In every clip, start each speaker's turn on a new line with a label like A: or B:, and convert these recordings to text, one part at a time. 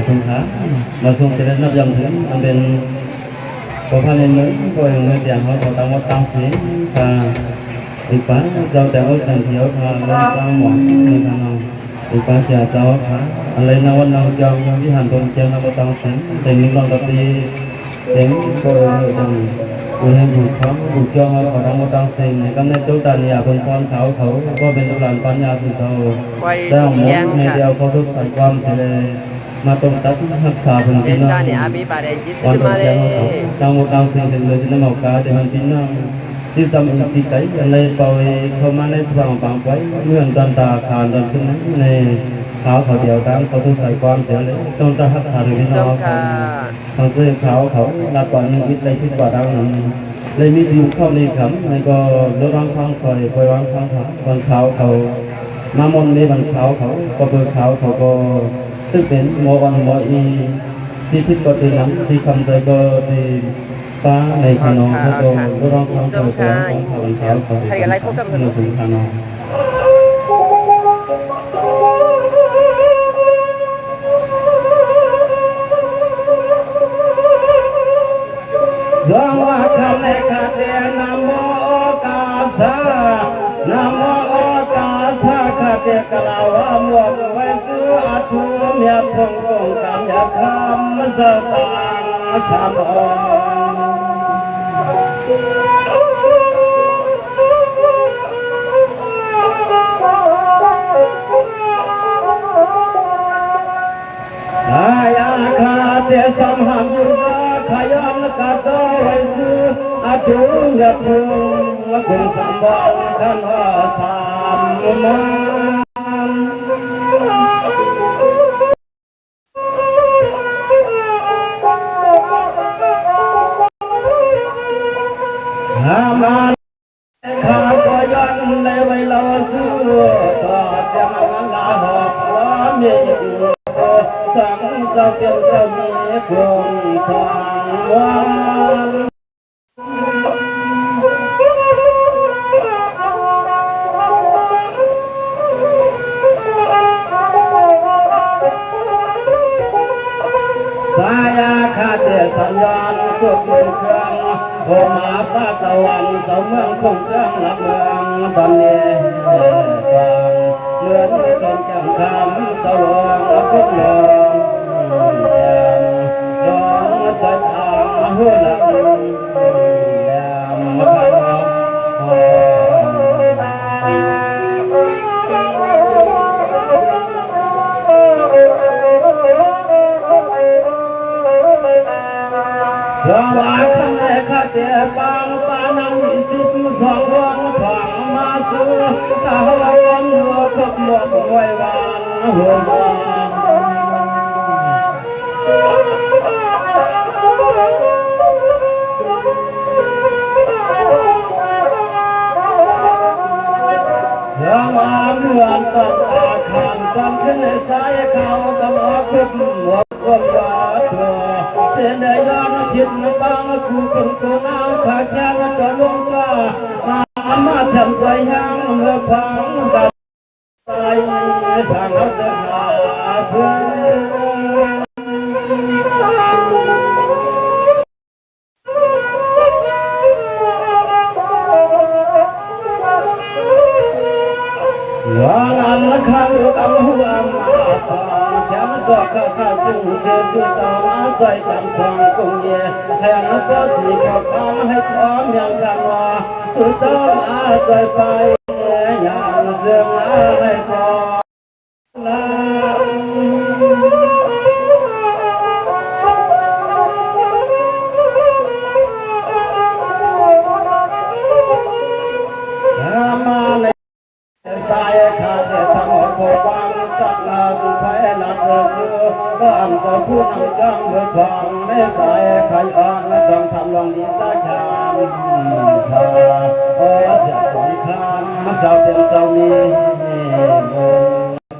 A: สงขามาส่งเสด็จนับยำถึงมันเป็นพอพาในเมืองก็ยังเมืองเดียงเขาก็ตั้งวัดตั้งศีลพาอีกป้าเจ้าแต่ว่าแต่งเที่ยวพาเล่นตั้งหมอนในทางน้องอีกป้าเสียเจ้าพาอะไรนาวันนายองที่หันตรงเจ้านับตั้งศีลแต่นิ่งลองตัดตีเต็มก็เลยจังคุณให้บุญเขาบุญจองเขาตั้งวัดตั้งศีลในกำเนิดจุดตานีเป็นความเขาก็เป็นตุลาปัญญาสุดโต่ได้หมดในเดียวเขาทุกสายความเสียมาตรงตัดรักษาพื้นที่น้องวันตรงเจ้าเขาตั้งวัดตั้งศีลเสร็จเลยจะนำเอาการเดินที่น้องที่ทำอิทธิไกในปอยเขามาในสว่างปางไว้เมื่อตอนตาขานตอนขึ้นนั้นในเขาเดียวกันเขาทุกสายความเสียเลยต้องตาหักขาหรือพี่น้องเขาเสื้อเขาลาก่อนวิทย์ใจพิจารณาหนึ่งเลยมีอยู่เข้าในขำในก็รถร้องฟังคอยร้องฟังเขาคนเขามามนในบันเขาก็เบอร์เขาก็ตึกเป็นโมอันโมอีที่พิจก็ตีน้ำที่คำใจก็ตีฟ้าในขนมแล้วก็ร้องฟังเขาใครกันไรพบกับเราถึงขนมสังวะคำในคาเตนะโมกาสะนะโมกาสะคาเตกลาวะมวกเวสุอาทุเมียพงกงกามยาคำสตังสามายาคาเตสัมหังยุขยันกัดไว้ซื้ออาจุงยาพุงคงสามบังกันสามมันหามันข้าก็ยันในเวลาซื้อก็จะมาลาหอบความเย็นสังเจ้าเจ้าเจ้ามีคนสร้างวันสายาคาเตสัญญาณทุกมือเครื่องโอมาฟ้าสวรรค์เสาเมืองคงเครื่องหลับเมืองตอนนี้ฟังเลื่อนตรงแก้มคำสว่างพุทธลงดองสัจอาหัวหลังแดมพันสวัสดิ์ในข้าเจ้าปังปานัง22วันฝังมาสู่ตาวันหัวพบหมดไว้วันหัวมาเมื่อตอนตาขานตอนขึ้นในสายเขาตลอดคุกหัวคนว่าตัวเส้นได้ยอมผิดบางคู่คนตัวน้ำขาแช่ตัวลงก็มาทำใจยังเมื่อพังดับใจสร้างเอาเดินหาเพื่อนวันนั้นข้าวกำหัวมาแค่มันก็ข้าวจึงเสียสุดตามาใจจำสองคงเย่แทงก็สีขอบตาให้พร้อมอย่างกันว่าสุดตามาใจไปอย่างเสื่อมให้พอสายขาดแต่สมองโบวังสักนาบุไฟนัดเดือดก็อันก็พูดนำจังเดือดฟังในสายขายอ่อนและต้องทำลองดีสักชามชาโอ้เสียสงครามมาเจ้าเต็มเจ้ามีโม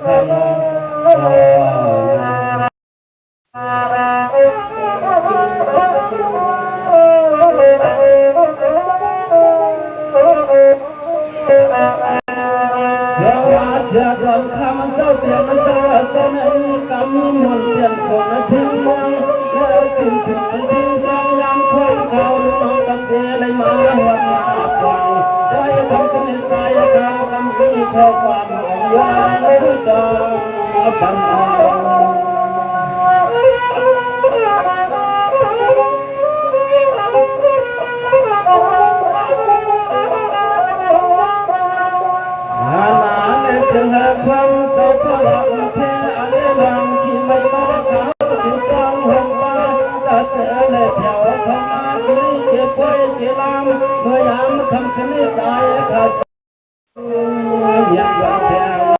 A: ข้างน้องเสียดวงคำ เสียมันเจอเสนอกำมีมนเสียนคนทิ้งมองแล้วทิ้งถึงทิ้งจังยามคนเขาลูกน้องกันเสียเลยมาหัวหน้าฟังได้คำขึ้นสายเขาคำที่ข้อความยาวสุดจังปัญหาความเศร้าพลังเทอะไรลังที่ไม่มาเขาสิจองหงมาตัดเสือเลยแถวเข้ามาพี่เก็บไว้เก็บลำเมื่อยามคำคืนสายขาดยังหวังแถว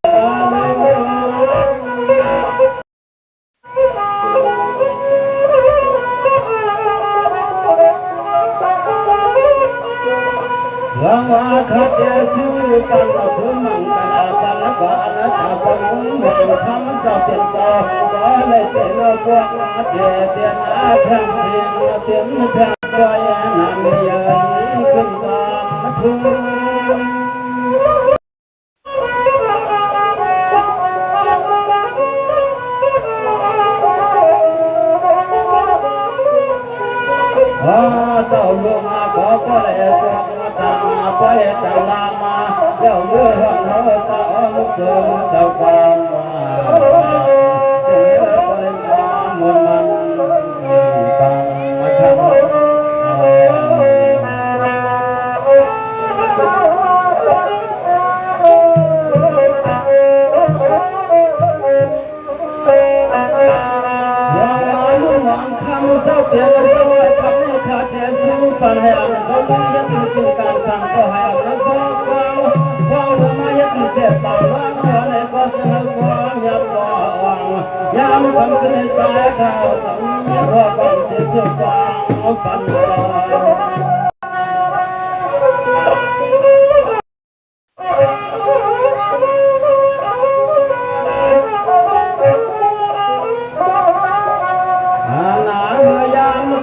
A: หวังว่าเขาจะสู้กันเราคือมังกันกันแล้วก็อันนั้นถ้าฟังหมดคำจะเป็นต่อก็เลยเป็นพวกเดียเดียนาแทงเพียงเพียงแทงใจนำเยือนขึ้นความทุกข์เจ้าลูกมาขอก็เลยพวกตาไปจะลามาเจ้าเมื่อวันเขาตาลูกเจ้าเจ้าความมาเจ้าไปมามุนมันฟังมาทำเศร้าเสียเลยก็ว่าทำให้ขาดแคลนสู้ปัญหาเขาต้องยัดถึงการสั่งก็ให้เอาแล้วก็ความรู้มายัดเสียต่างว่าขอในก็เสนอความยับว่างยามคำขึ้นสายข่าวสำเนียงว่าความเสียสุดฟังปัญหา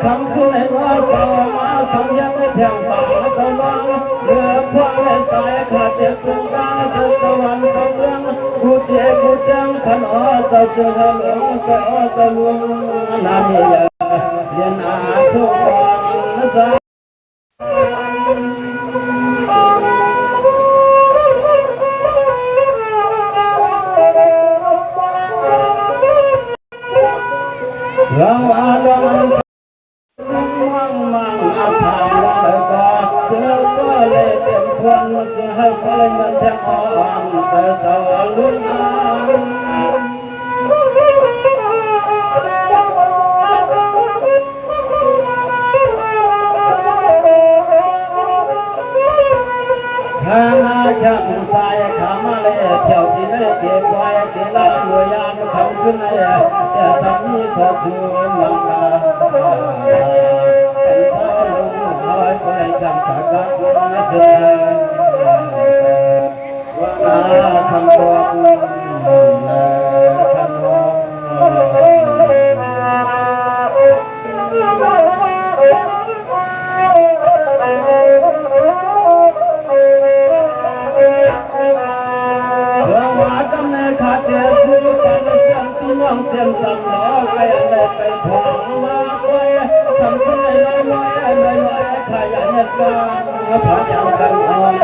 A: คำคืนในว่าต่อมาสัญญาไม่แทงปากและตะวันเมื่อคว้าและสายขาดเจ็บตรงกลางเธอสวรรค์ตะเรื่องกูเจ็บกูจังขันอ้อเจ้าเจ้าเหลืองเจ้าเจ้าลวงนาเดียเรียนอาทุกวันนะจ๊ะเราอาลองคนจะให้ใครมันจะอ่อนแต่สาวลุ้นอ่านข้านาจังสายขามาเลยเจ้าที่ได้เก็บไว้ที่ละหน่วยยามคำขึ้นเลยแต่สามีขอชูมังกาเป็นสาวลุงหอยไปจำสักการะเดินคำบอกคำบอกขาดเดือดซื้อกันจังที่น้องเสียงสั่งล้อใครอะไรไปทองมาไปทำที่ไหนลอยลอยลอยลอยใครอยากเห็นกันผ่าอย่างกันอ่อน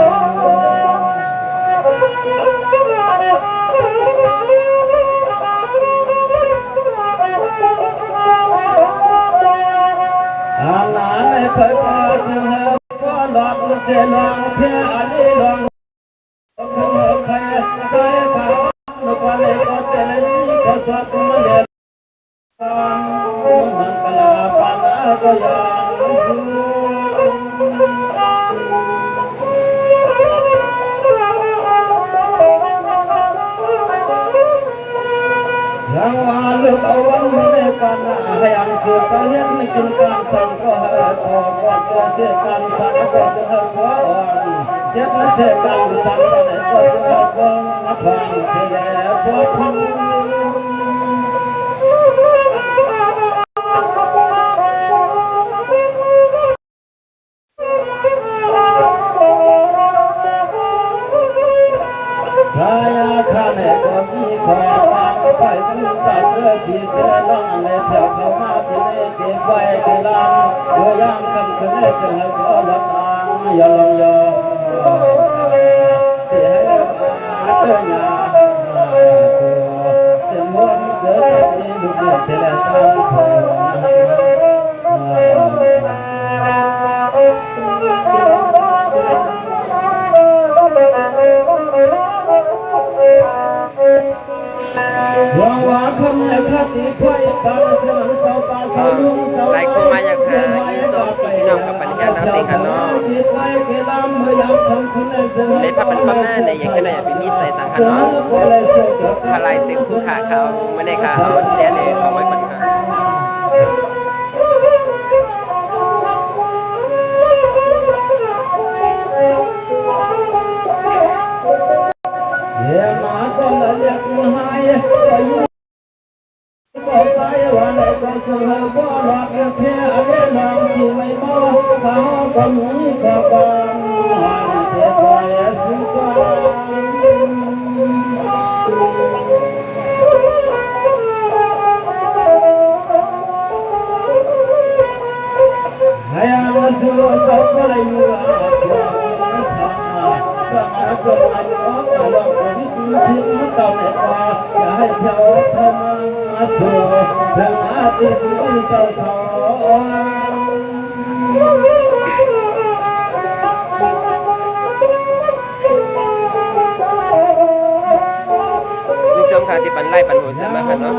A: อาหลานไม่เคยพอเสียงก็หลอกเสียลองเพียอันนี้ลองใครใครเขาลูกวันเล็กก็เจริญก็สวดมาเย็นมันกลาปานาก็ยังยังว่าลูกเอาวันไม่ได้ปานาให้อันสุดไปเลี้ยงไม่กินการสั่งก็ให้พอก็ตัวเสียการสั่งก็จะให้พออ่อนเจ็บเสียการสั่งก็ให้ก็จะให้พอมาฟังเสียพอพันข้าอยากข้าแม่ก็มีขอ ไปทั้งสายเสื้อผีเสื้อล่องในแถวเขามาที่ในเก็บไว้เก็บลานเมื่อยามคำคืนให้เจอให้ขอวัดทางอย่าลองยอเสียให้เจ้าหน้าเสียมนเสือที่ลูกเดือดเสียแล้วตั้งคอย
B: หลายคนมาอยากหายินส้มที่พี่น้องกับปัญญาทั้งสิ่งค่ะเนาะเลยพักเป็นก้อนหน้าในอย่างแค่ไหนเป็นนิสัยสังขารเนาะพลายเซ็กคู่ขาเขาไม่ได้ค่ะเอาเสียเลยเอาไว้ปัญหาที่ปันไล่ปันหัวเสียมาค่ะเนาะ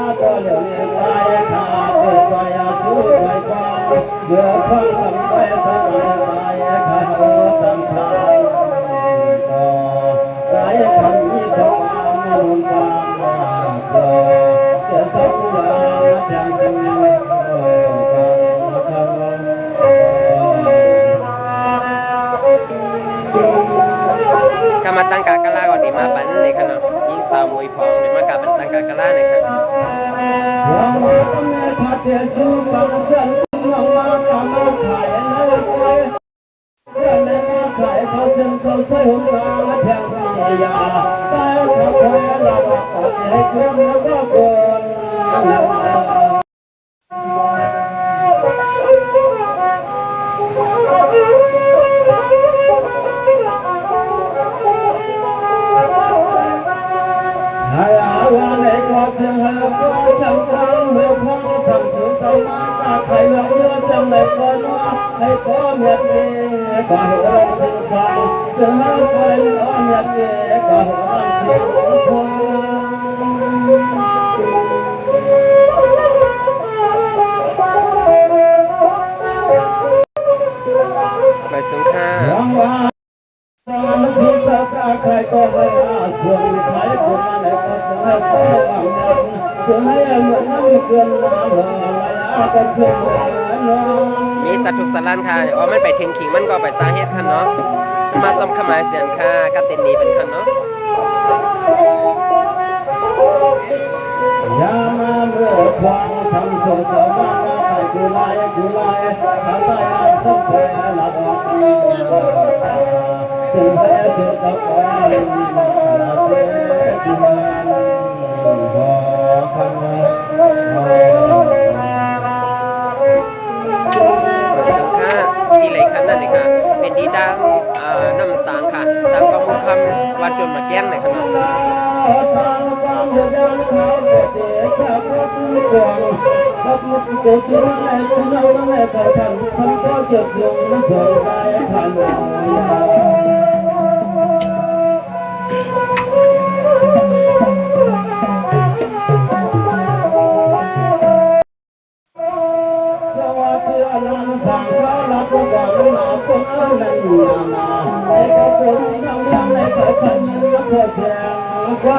B: ก็มาตั้งกากะลาก่อนดีมาปันเลยค่ะเนาะยิงสาวมวยพองเดี๋ยวมากาเป็นตั้งกากะลาเลยไปสูงค่ามีสัตว์ทุกสัตว์ล้านค่ะอ๋อมันไปทิ้งขิงมันก็ไปสาเหตุค่ะเนาะมาต้มขมายเสียนค่ะกับเต็นนี้เป็นค่ะเนาะยามาเมื่อควางทำส่งสมาไปกุลายทำได้อาสมเพลละดอกถึงแม้เสียตะกอนมีมาเสียที่มันบ่คันที่ไรคันนั่นเลยค่ะเป็นดีดังน้ำสังค่ะตามกองมุขคำวัดจนมาแก้งเลยค่ะไป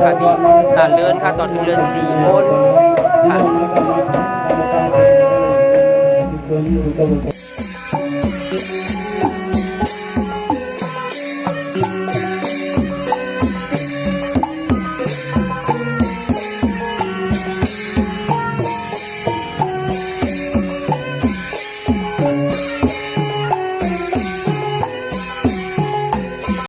B: นาะค่ะพี่เลื่อนค่ะต่อถึงเลื่อน4 โมงค่ะ